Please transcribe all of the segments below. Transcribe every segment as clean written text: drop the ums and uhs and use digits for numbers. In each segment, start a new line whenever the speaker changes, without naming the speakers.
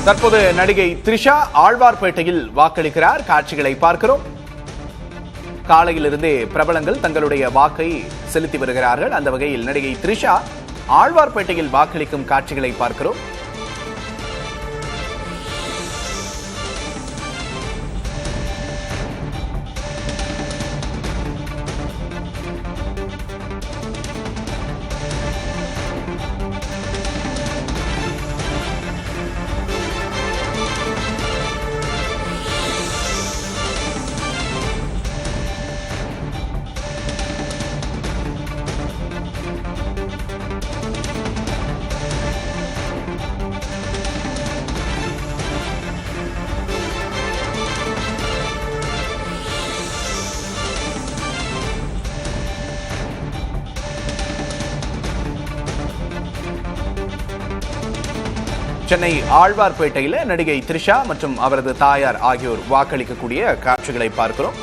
தற்போது நடிகை த்ரிஷா ஆழ்வார்பேட்டையில் வாக்களிக்கிறார். காட்சிகளை பார்க்கிறோம். காலையிலிருந்தே பிரபலங்கள் தங்களுடைய வாக்கை செலுத்தி வருகிறார்கள். அந்த வகையில் நடிகை த்ரிஷா ஆழ்வார்பேட்டையில் வாக்களிக்கும் காட்சிகளை பார்க்கிறோம். சென்னை ஆழ்வார்பேட்டையில் நடிகை த்ரிஷா மற்றும் அவரது தாயார் ஆகியோர் வாக்களிக்கக்கூடிய காட்சிகளை பார்க்கிறோம்.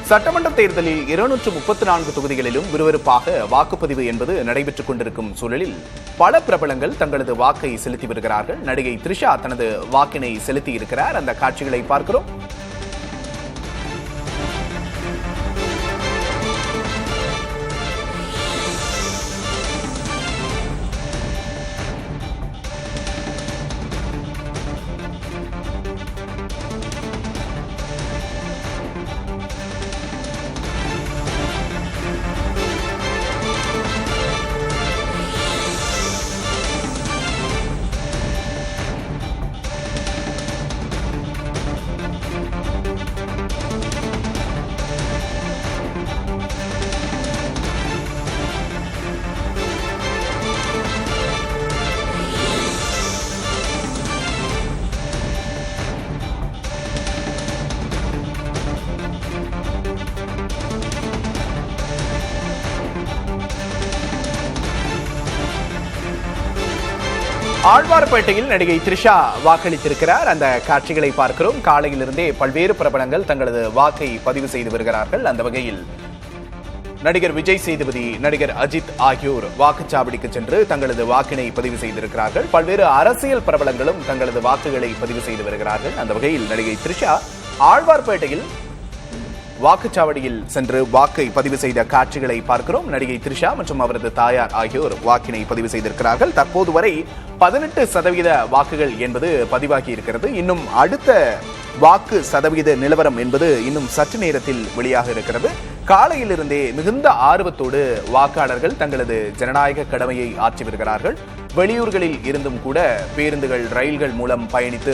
சட்டமன்ற தேர்தலில் 234 தொகுதிகளிலும் விறுவிறுப்பாக வாக்குப்பதிவு என்பது நடைபெற்றுக் கொண்டிருக்கும் சூழலில் பல பிரபலங்கள் தங்களது வாக்கை செலுத்தி வருகிறார்கள். நடிகை த்ரிஷா தனது வாக்கினை செலுத்தி இருக்கிறார். அந்த காட்சிகளை பார்க்கிறோம். ஆழ்வார்பேட்டையில் நடிகை த்ரிஷா வாக்களித்திருக்கிறார். அந்த காட்சிகளை பார்க்கிறோம். காலையிலிருந்தே பல்வேறு பிரபலங்கள் தங்களது வாக்கை பதிவு செய்து வருகிறார்கள். அந்த வகையில் நடிகர் விஜய் சேதுபதி, நடிகர் அஜித் ஆகியோர் வாக்குச்சாவடிக்கு சென்று தங்களது வாக்கினை பதிவு செய்திருக்கிறார்கள். பல்வேறு அரசியல் பிரபலங்களும் தங்களது வாக்குகளை பதிவு செய்து வருகிறார்கள். அந்த வகையில் நடிகை த்ரிஷா ஆழ்வார்பேட்டையில் வாக்குச்சாவடியில் சென்று வாக்கை பதிவு செய்த காட்சிகளை பார்க்கிறோம். நடிகை த்ரிஷா மற்றும் அவரது தாயார் ஆகியோர் வாக்கினை பதிவு செய்திருக்கிறார்கள். தற்போது வரை 18% வாக்குகள் என்பது பதிவாகி இருக்கிறது. இன்னும் அடுத்த வாக்கு சதவீத நிலவரம் என்பது இன்னும் சற்று நேரத்தில் வெளியாக இருக்கிறது. காலையிலிருந்தே மிகுந்த ஆர்வத்தோடு வாக்காளர்கள் தங்களது ஜனநாயக கடமையை ஆற்றி வருகிறார்கள். வெளியூர்களில் இருந்தும் கூட பேருந்துகள், ரயில்கள் மூலம் பயணித்து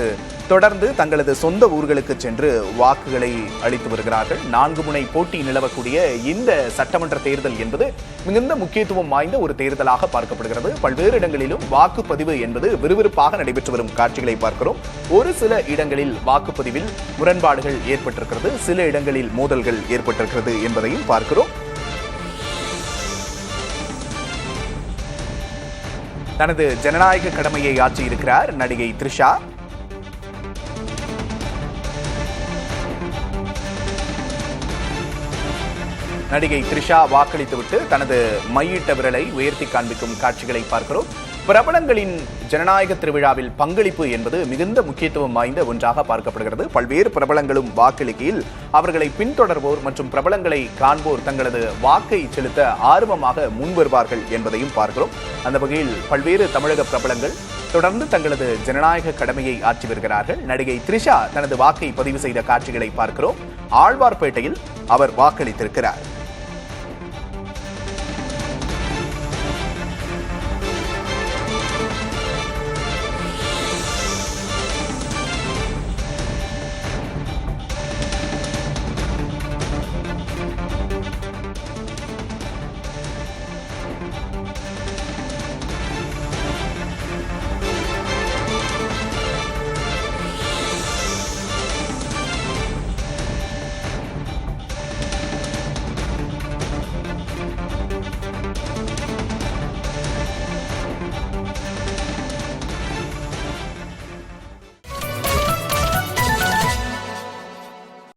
தொடர்ந்து தங்களது சொந்த ஊர்களுக்கு சென்று வாக்குகளை அளித்து வருகிறார்கள். 4 முனை போட்டி நிலவக்கூடிய இந்த சட்டமன்ற தேர்தல் என்பது மிகுந்த முக்கியத்துவம் வாய்ந்த ஒரு தேர்தலாக பார்க்கப்படுகிறது. பல்வேறு இடங்களிலும் வாக்குப்பதிவு என்பது விறுவிறுப்பாக நடைபெற்று வரும் காட்சிகளை பார்க்கிறோம். ஒரு சில இடங்களில் வாக்குப்பதிவில் முரண்பாடுகள் ஏற்பட்டிருக்கிறது, சில இடங்களில் மோதல்கள் ஏற்பட்டிருக்கிறது என்பதையும் பார்க்கிறோம். தனது ஜனநாயக கடமையை ஆற்றியிருக்கிறார் நடிகை த்ரிஷா. நடிகை த்ரிஷா வாக்களித்துவிட்டு தனது மையிட்ட விரலை உயர்த்தி காண்பிக்கும் காட்சிகளை பார்க்கிறோம். பிரபலங்களின் ஜனநாயக திருவிழாவில் பங்களிப்பு என்பது மிகுந்த முக்கியத்துவம் வாய்ந்த ஒன்றாக பார்க்கப்படுகிறது. பல்வேறு பிரபலங்களும் வாக்களிக்கையில் அவர்களை பின்தொடர்வோர் மற்றும் பிரபலங்களை காண்போர் தங்களது வாக்கை செலுத்த ஆர்வமாக முன்வருவார்கள் என்பதையும் பார்க்கிறோம். அந்த வகையில் பல்வேறு தமிழக பிரபலங்கள் தொடர்ந்து தங்களது ஜனநாயக கடமையை ஆற்றி வருகிறார்கள். நடிகை த்ரிஷா தனது வாக்கை பதிவு செய்த காட்சிகளை பார்க்கிறோம். ஆழ்வார்பேட்டையில் அவர் வாக்களித்திருக்கிறார்.